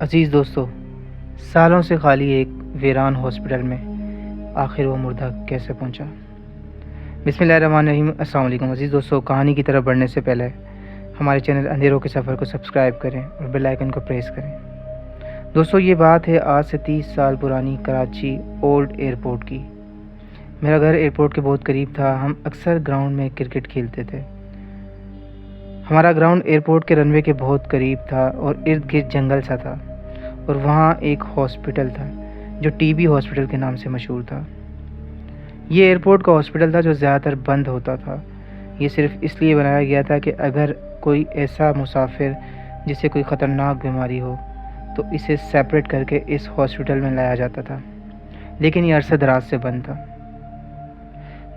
عزیز دوستو، سالوں سے خالی ایک ویران ہاسپٹل میں آخر وہ مردہ کیسے پہنچا؟ بسم اللہ الرحمن الرحیم۔ السلام علیکم عزیز دوستو، کہانی کی طرف بڑھنے سے پہلے ہمارے چینل اندھیروں کے سفر کو سبسکرائب کریں اور بیل آئیکن کو پریس کریں۔ دوستو، یہ بات ہے آج سے 30 سال پرانی کراچی اولڈ ایئرپورٹ کی۔ میرا گھر ایئرپورٹ کے بہت قریب تھا۔ ہم اکثر گراؤنڈ میں کرکٹ کھیلتے تھے۔ ہمارا گراؤنڈ ایئرپورٹ کے رن وے کے بہت قریب تھا اور ارد گرد جنگل سا تھا، اور وہاں ایک ہاسپٹل تھا جو ٹی بی ہاسپٹل کے نام سے مشہور تھا۔ یہ ایئرپورٹ کا ہاسپٹل تھا جو زیادہ تر بند ہوتا تھا۔ یہ صرف اس لیے بنایا گیا تھا کہ اگر کوئی ایسا مسافر جسے کوئی خطرناک بیماری ہو تو اسے سیپریٹ کر کے اس ہاسپٹل میں لایا جاتا تھا، لیکن یہ عرصہ دراز سے بند تھا۔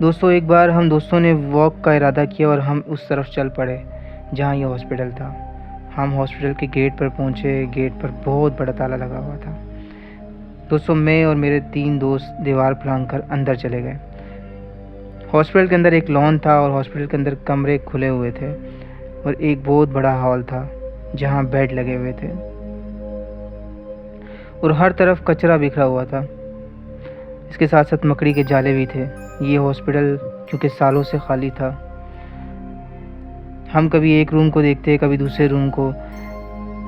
دوستو، ایک بار ہم دوستوں نے واک کا ارادہ کیا اور ہم اس طرف چل پڑے جہاں یہ ہاسپٹل تھا۔ ہم ہاسپٹل کے گیٹ پر پہنچے۔ گیٹ پر بہت بڑا تالا لگا ہوا تھا۔ دوستو، میں اور میرے 3 دوست دیوار پھلانگ کر اندر چلے گئے۔ ہاسپٹل کے اندر ایک لان تھا اور ہاسپٹل کے اندر کمرے کھلے ہوئے تھے اور ایک بہت بڑا ہال تھا جہاں بیڈ لگے ہوئے تھے اور ہر طرف کچرا بکھرا ہوا تھا۔ اس کے ساتھ ساتھ مکڑی کے جالے بھی تھے۔ یہ ہاسپٹل کیونکہ سالوں سے خالی تھا، ہم کبھی ایک روم کو دیکھتے کبھی دوسرے روم کو۔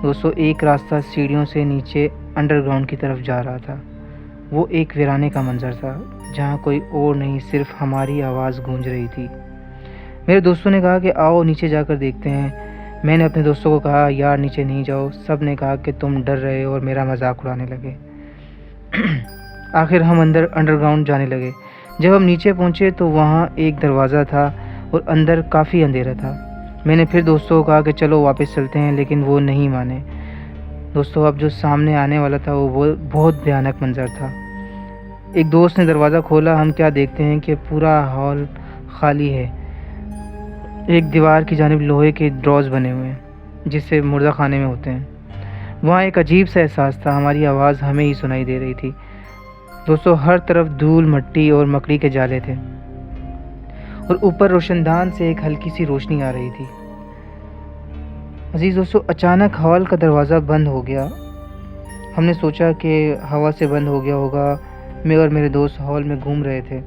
دوستو، ایک راستہ سیڑھیوں سے نیچے انڈر گراؤنڈ کی طرف جا رہا تھا۔ وہ ایک ویرانے کا منظر تھا جہاں کوئی اور نہیں، صرف ہماری آواز گونج رہی تھی۔ میرے دوستوں نے کہا کہ آؤ نیچے جا کر دیکھتے ہیں۔ میں نے اپنے دوستوں کو کہا یار نیچے نہیں جاؤ۔ سب نے کہا کہ تم ڈر رہے ہو اور میرا مذاق اڑانے لگے۔ آخر ہم انڈر گراؤنڈ جانے لگے۔ جب ہم نیچے پہنچے تو وہاں ایک دروازہ تھا اور اندر کافی اندھیرا تھا۔ میں نے پھر دوستوں کو کہا کہ چلو واپس چلتے ہیں، لیکن وہ نہیں مانے۔ دوستو، اب جو سامنے آنے والا تھا وہ بہت بھیانک منظر تھا۔ ایک دوست نے دروازہ کھولا۔ ہم کیا دیکھتے ہیں کہ پورا ہال خالی ہے۔ ایک دیوار کی جانب لوہے کے ڈراز بنے ہوئے ہیں جسے مردہ خانے میں ہوتے ہیں۔ وہاں ایک عجیب سا احساس تھا، ہماری آواز ہمیں ہی سنائی دے رہی تھی۔ دوستو، ہر طرف دھول، مٹی اور مکڑی کے جالے تھے اور اوپر روشن دان سے ایک ہلکی سی روشنی آ رہی تھی۔ عزیز دوستو، اچانک ہال کا دروازہ بند ہو گیا۔ ہم نے سوچا کہ ہوا سے بند ہو گیا ہوگا۔ میں اور میرے دوست ہال میں گھوم رہے تھے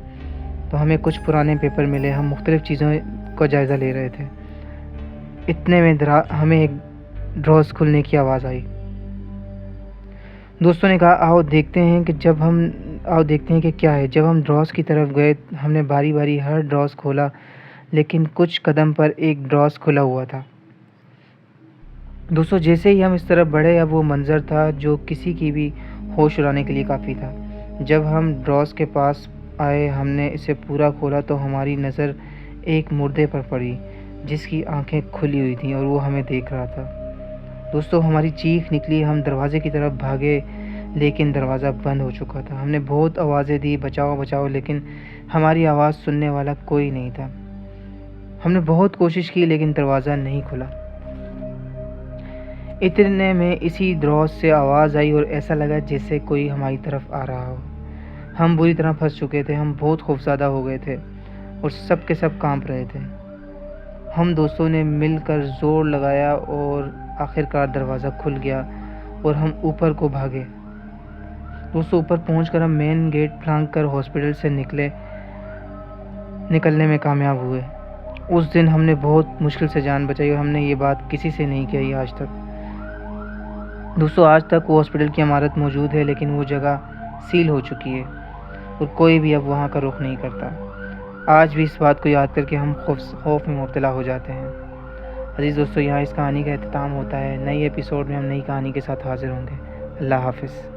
تو ہمیں کچھ پرانے پیپر ملے۔ ہم مختلف چیزوں کا جائزہ لے رہے تھے۔ اتنے میں ہمیں ایک ڈراز کھلنے کی آواز آئی۔ دوستوں نے کہا آؤ دیکھتے ہیں کہ کیا ہے۔ جب ہم ڈراز کی طرف گئے ہم نے باری باری ہر ڈراز کھولا، لیکن کچھ قدم پر ایک ڈراز کھلا ہوا تھا۔ دوستو، جیسے ہی ہم اس طرف بڑھے اب وہ منظر تھا جو کسی کی بھی ہوش اڑانے کے لیے کافی تھا۔ جب ہم ڈراز کے پاس آئے ہم نے اسے پورا کھولا تو ہماری نظر ایک مردے پر پڑی جس کی آنکھیں کھلی ہوئی تھیں اور وہ ہمیں دیکھ رہا تھا۔ دوستو، ہماری چیخ نکلی۔ ہم دروازے کی طرف بھاگے لیکن دروازہ بند ہو چکا تھا۔ ہم نے بہت آوازیں دی، بچاؤ بچاؤ، لیکن ہماری آواز سننے والا کوئی نہیں تھا۔ ہم نے بہت کوشش کی لیکن دروازہ نہیں کھلا۔ اتنے میں اسی دراز سے آواز آئی اور ایسا لگا جیسے کوئی ہماری طرف آ رہا ہو۔ ہم بری طرح پھنس چکے تھے۔ ہم بہت خوفزدہ ہو گئے تھے اور سب کے سب کانپ رہے تھے۔ ہم دوستوں نے مل کر زور لگایا اور آخرکار دروازہ کھل گیا اور ہم اوپر کو بھاگے۔ دوستوں، اوپر پہنچ کر ہم مین گیٹ پھلانگ کر ہاسپٹل سے نکلنے میں کامیاب ہوئے۔ اس دن ہم نے بہت مشکل سے جان بچائی اور ہم نے یہ بات کسی سے نہیں کہی آج تک۔ دوستو، آج تک وہ ہاسپٹل کی عمارت موجود ہے لیکن وہ جگہ سیل ہو چکی ہے اور کوئی بھی اب وہاں کا رخ نہیں کرتا۔ آج بھی اس بات کو یاد کر کے ہم خوف میں مبتلا ہو جاتے ہیں۔ عزیز دوستو، یہاں اس کہانی کا اختتام ہوتا ہے۔ نئی ایپیسوڈ میں ہم نئی کہانی کے ساتھ حاضر ہوں گے۔ اللہ حافظ۔